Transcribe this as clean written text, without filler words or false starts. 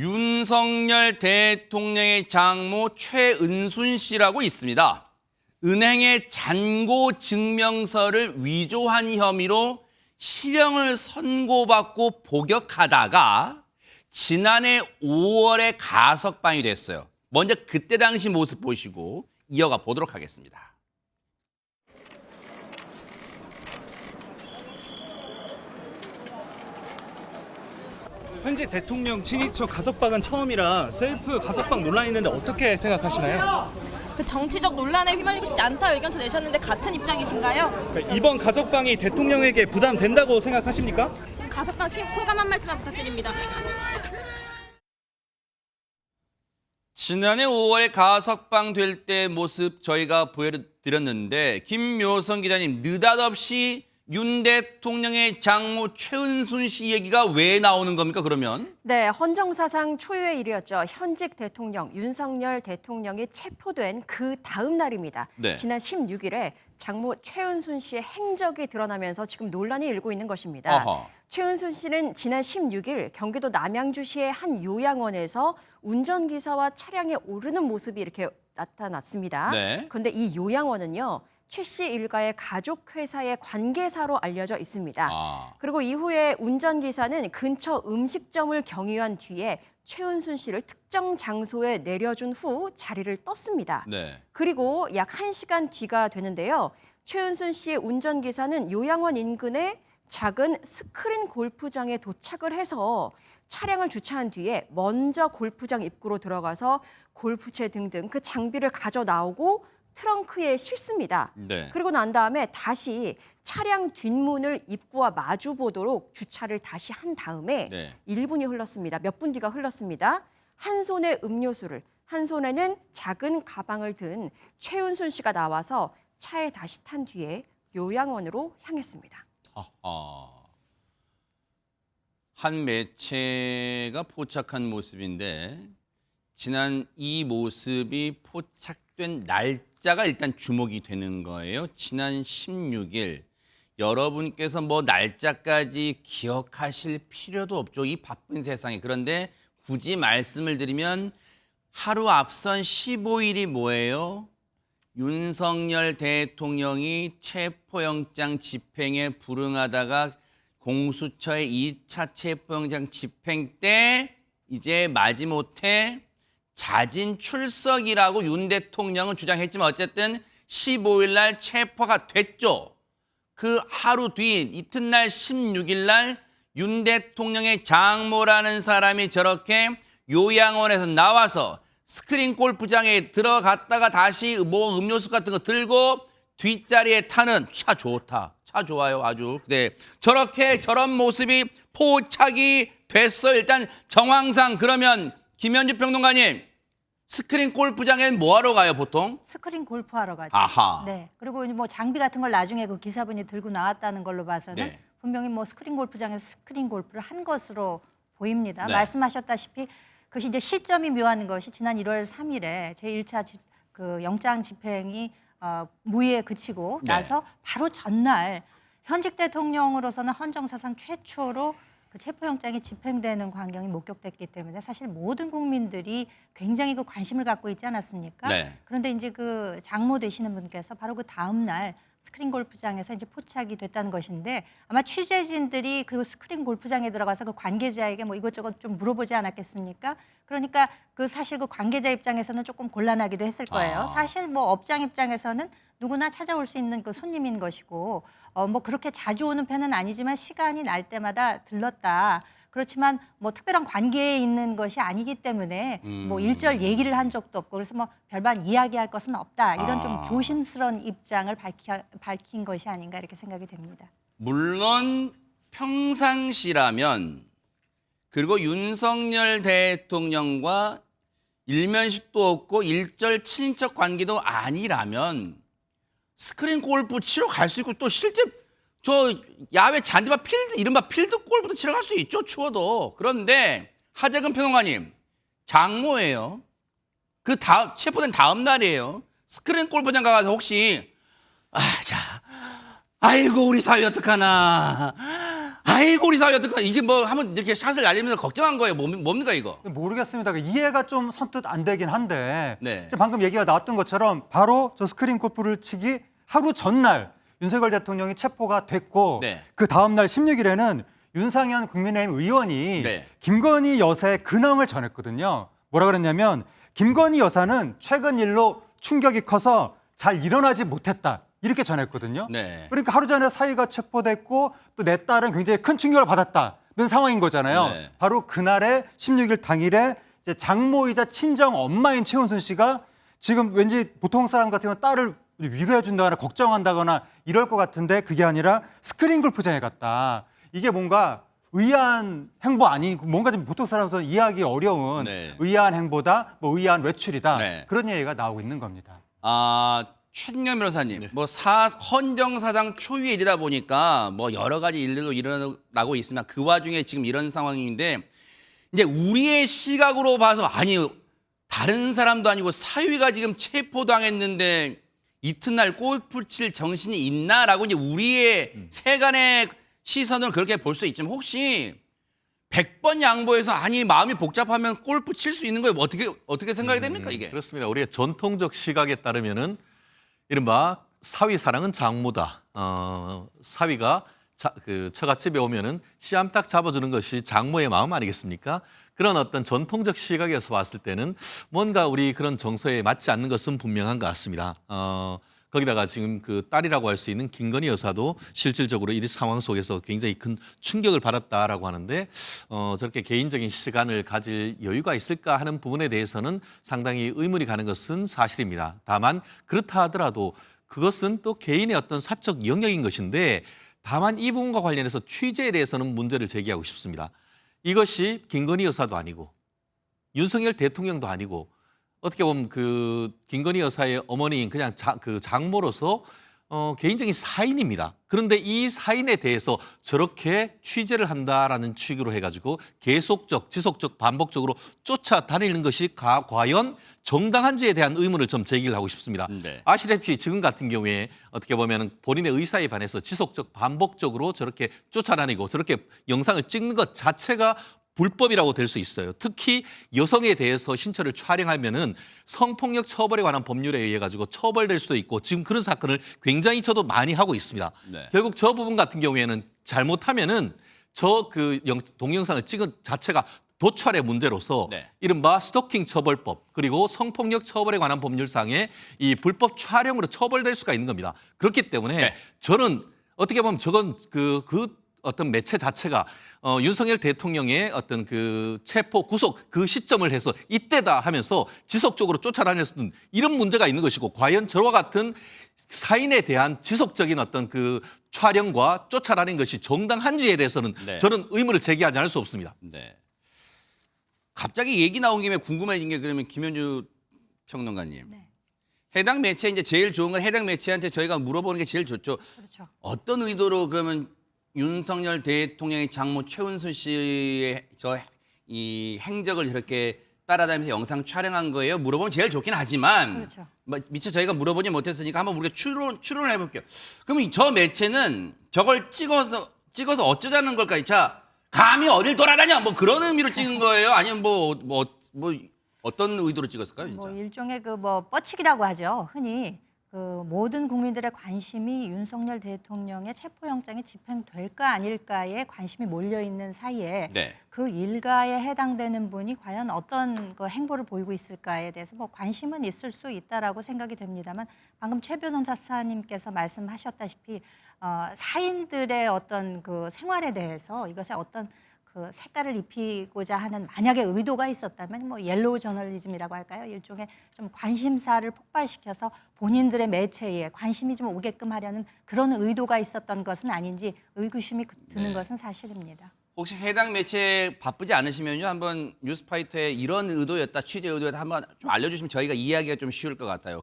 윤석열 대통령의 장모 최은순 씨라고 있습니다. 은행의 잔고 증명서를 위조한 혐의로 실형을 선고받고 복역하다가 지난해 5월에 가석방이 됐어요. 먼저 그때 당시 모습 보시고 이어가 보도록 하겠습니다. 현직 대통령 친인척 가석방은 처음이라 셀프 가석방 논란이 있는데 어떻게 생각하시나요? 그 정치적 논란에 휘말리고 싶지 않다 의견서 내셨는데 같은 입장이신가요? 이번 가석방이 대통령에게 부담된다고 생각하십니까? 가석방 소감 한 말씀 부탁드립니다. 지난해 5월에 가석방 될 때 모습 저희가 보여드렸는데 김묘성 기자님 느닷없이 윤 대통령의 장모 최은순 씨 얘기가 왜 나오는 겁니까 그러면? 네, 헌정사상 초유의 일이었죠. 현직 대통령 윤석열 대통령이 체포된 그 다음 날입니다. 네. 지난 16일에 장모 최은순 씨의 행적이 드러나면서 지금 논란이 일고 있는 것입니다. 어허. 최은순 씨는 지난 16일 경기도 남양주시의 한 요양원에서 운전기사와 차량에 오르는 모습이 이렇게 나타났습니다. 네. 그런데 이 요양원은요. 최 씨 일가의 가족 회사의 관계사로 알려져 있습니다. 그리고 이후에 운전기사는 근처 음식점을 경유한 뒤에 최은순 씨를 특정 장소에 내려준 후 자리를 떴습니다. 네. 그리고 약 1시간 뒤가 되는데요. 최은순 씨의 운전기사는 요양원 인근의 작은 스크린 골프장에 도착을 해서 차량을 주차한 뒤에 먼저 골프장 입구로 들어가서 골프채 등등 그 장비를 가져 나오고 트렁크에 싣습니다. 네. 그리고 난 다음에 다시 차량 뒷문을 입구와 마주 보도록 주차를 다시 한 다음에 네. 1분이 흘렀습니다. 몇 분 뒤가 흘렀습니다. 한 손에 음료수를, 한 손에는 작은 가방을 든 최은순 씨가 나와서 차에 다시 탄 뒤에 요양원으로 향했습니다. 한 매체가 포착한 모습인데 지난 이 모습이 포착된 날짜가 일단 주목이 되는 거예요. 지난 16일. 여러분께서 뭐 날짜까지 기억하실 필요도 없죠. 이 바쁜 세상에. 그런데 굳이 말씀을 드리면 하루 앞선 15일이 뭐예요? 윤석열 대통령이 체포영장 집행에 불응하다가 공수처의 2차 체포영장 집행 때 이제 마지못해 자진 출석이라고 윤 대통령은 주장했지만 어쨌든 15일 날 체포가 됐죠. 그 하루 뒤 이튿날 16일 날 윤 대통령의 장모라는 사람이 저렇게 요양원에서 나와서 스크린 골프장에 들어갔다가 다시 뭐 음료수 같은 거 들고 뒷자리에 타는 차 좋다. 차 좋아요 아주. 네, 저런 모습이 포착이 됐어. 일단 정황상 그러면 김현주 평론가님 스크린 골프장에 뭐 하러 가요 보통? 스크린 골프하러 가죠. 아하. 네. 그리고 뭐 장비 같은 걸 나중에 그 기사분이 들고 나왔다는 걸로 봐서는 네. 분명히 뭐 스크린 골프장에서 스크린 골프를 한 것으로 보입니다. 네. 말씀하셨다시피 그것이 이제 시점이 묘한 것이 지난 1월 3일에 제1차 그 영장 집행이 무의에 그치고 네. 나서 바로 전날 현직 대통령으로서는 헌정사상 최초로 그 체포영장이 집행되는 광경이 목격됐기 때문에 사실 모든 국민들이 굉장히 그 관심을 갖고 있지 않았습니까? 네. 그런데 이제 그 장모 되시는 분께서 바로 그 다음 날 스크린 골프장에서 이제 포착이 됐다는 것인데 아마 취재진들이 그 스크린 골프장에 들어가서 그 관계자에게 뭐 이것저것 좀 물어보지 않았겠습니까? 그러니까 그 사실 그 관계자 입장에서는 조금 곤란하기도 했을 거예요. 사실 뭐 업장 입장에서는 누구나 찾아올 수 있는 그 손님인 것이고 뭐 그렇게 자주 오는 편은 아니지만 시간이 날 때마다 들렀다. 그렇지만 뭐 특별한 관계에 있는 것이 아니기 때문에 뭐 일절 얘기를 한 적도 없고 그래서 뭐 별반 이야기할 것은 없다. 이런 좀 조심스러운 입장을 밝힌 것이 아닌가 이렇게 생각이 됩니다. 물론 평상시라면 그리고 윤석열 대통령과 일면식도 없고 일절 친인척 관계도 아니라면 스크린 골프 치러 갈 수 있고 또 실제 저 야외 잔디밭 필드 이른바 필드 골프도 치러 갈 수 있죠. 추워도. 그런데 하재근 평론가님 장모예요. 그 다음 체포된 다음 날이에요. 스크린 골프장 가서 혹시 아이고 우리 사위 어떡하나 아이고 우리 사회 어떡하 이게 뭐 한번 이렇게 샷을 날리면서 걱정한 거예요. 뭡니까 이거? 모르겠습니다. 이해가 좀 선뜻 안 되긴 한데 네. 지금 방금 얘기가 나왔던 것처럼 바로 저 스크린 골프를 치기 하루 전날 윤석열 대통령이 체포가 됐고 네. 그 다음 날 16일에는 윤상현 국민의힘 의원이 네. 김건희 여사의 근황을 전했거든요. 뭐라 그랬냐면 김건희 여사는 최근 일로 충격이 커서 잘 일어나지 못했다. 이렇게 전했거든요. 네. 그러니까 하루 전에 사위가 체포됐고 또 내 딸은 굉장히 큰 충격을 받았다는 상황인 거잖아요. 네. 바로 그날에 16일 당일에 이제 장모이자 친정 엄마인 최은순 씨가 지금 왠지 보통 사람 같으면 딸을 위로해 준다거나 걱정한다거나 이럴 것 같은데 그게 아니라 스크린 골프장에 갔다. 이게 뭔가 의아한 행보 아니고 뭔가 좀 보통 사람으로서 이해하기 어려운 네. 의아한 행보다 뭐 의아한 외출이다. 네. 그런 얘기가 나오고 있는 겁니다. 최진경 변호사님, 뭐 헌정사상 초유의 일이다 보니까 뭐 여러 가지 일들도 일어나고 있으면 그 와중에 지금 이런 상황인데 이제 우리의 시각으로 봐서 아니 다른 사람도 아니고 사위가 지금 체포당했는데 이튿날 골프 칠 정신이 있나라고 이제 우리의 세간의 시선을 그렇게 볼 수 있지만 혹시 100번 양보해서 아니 마음이 복잡하면 골프 칠 수 있는 거예요. 뭐 어떻게 생각이 됩니까 이게? 그렇습니다. 우리의 전통적 시각에 따르면은 이른바 사위 사랑은 장모다. 사위가 그 처갓집에 오면은 씨암탉 잡아주는 것이 장모의 마음 아니겠습니까? 그런 어떤 전통적 시각에서 봤을 때는 뭔가 우리 그런 정서에 맞지 않는 것은 분명한 것 같습니다. 거기다가 지금 그 딸이라고 할 수 있는 김건희 여사도 실질적으로 이 상황 속에서 굉장히 큰 충격을 받았다라고 하는데 저렇게 개인적인 시간을 가질 여유가 있을까 하는 부분에 대해서는 상당히 의문이 가는 것은 사실입니다. 다만 그렇다 하더라도 그것은 또 개인의 어떤 사적 영역인 것인데 다만 이 부분과 관련해서 취재에 대해서는 문제를 제기하고 싶습니다. 이것이 김건희 여사도 아니고 윤석열 대통령도 아니고 어떻게 보면 그 김건희 여사의 어머니인 그냥 장모로서 개인적인 사인입니다. 그런데 이 사인에 대해서 저렇게 취재를 한다라는 취지로 해가지고 계속적, 지속적, 반복적으로 쫓아다니는 것이 과연 정당한지에 대한 의문을 좀 제기를 하고 싶습니다. 네. 아시다시피 지금 같은 경우에 어떻게 보면 본인의 의사에 반해서 지속적, 반복적으로 저렇게 쫓아다니고 저렇게 영상을 찍는 것 자체가 불법이라고 될 수 있어요. 특히 여성에 대해서 신체를 촬영하면은 성폭력 처벌에 관한 법률에 의해 가지고 처벌될 수도 있고 지금 그런 사건을 굉장히 저도 많이 하고 있습니다. 네. 결국 저 부분 같은 경우에는 잘못하면은 저 그 동영상을 찍은 자체가 도찰의 문제로서 네. 이른바 스토킹 처벌법 그리고 성폭력 처벌에 관한 법률상에 이 불법 촬영으로 처벌될 수가 있는 겁니다. 그렇기 때문에 네. 저는 어떻게 보면 저건 그 어떤 매체 자체가 윤석열 대통령의 어떤 그 체포 구속 그 시점을 해서 이때다 하면서 지속적으로 쫓아다녔던 이런 문제가 있는 것이고 과연 저와 같은 사인에 대한 지속적인 어떤 그 촬영과 쫓아다닌 것이 정당한지에 대해서는 네. 저는 의문을 제기하지 않을 수 없습니다. 네. 갑자기 얘기 나온 김에 궁금해진 게 그러면 김현주 평론가님. 네. 해당 매체 이제 제일 좋은 건 해당 매체한테 저희가 물어보는 게 제일 좋죠. 그렇죠. 어떤 의도로 그러면 윤석열 대통령의 장모 최은순 씨의 이 행적을 이렇게 따라다니면서 영상 촬영한 거예요? 물어보면 제일 좋긴 하지만 그렇죠. 미처 저희가 물어보지 못했으니까 한번 우리가 추론을 해볼게요. 그러면 저 매체는 저걸 찍어서 어쩌자는 걸까요? 자, 감히 어딜 돌아다녀? 뭐 그런 의미로 찍은 거예요? 아니면 뭐 어떤 의도로 찍었을까요? 진짜? 뭐 일종의 그 뭐 뻗치기라고 하죠. 흔히 그 모든 국민들의 관심이 윤석열 대통령의 체포영장이 집행될까 아닐까에 관심이 몰려 있는 사이에 네. 그 일가에 해당되는 분이 과연 어떤 그 행보를 보이고 있을까에 대해서 뭐 관심은 있을 수 있다라고 생각이 됩니다만 방금 최 변호사님께서 말씀하셨다시피 사인들의 어떤 그 생활에 대해서 이것에 어떤 그 색깔을 입히고자 하는 만약에 의도가 있었다면 뭐 옐로우 저널리즘이라고 할까요? 일종의 좀 관심사를 폭발시켜서 본인들의 매체에 관심이 좀 오게끔 하려는 그런 의도가 있었던 것은 아닌지 의구심이 드는 네. 것은 사실입니다. 혹시 해당 매체 바쁘지 않으시면요 한번 뉴스파이터에 이런 의도였다 취재 의도였다 한번 좀 알려주시면 저희가 이해하기가 좀 쉬울 것 같아요.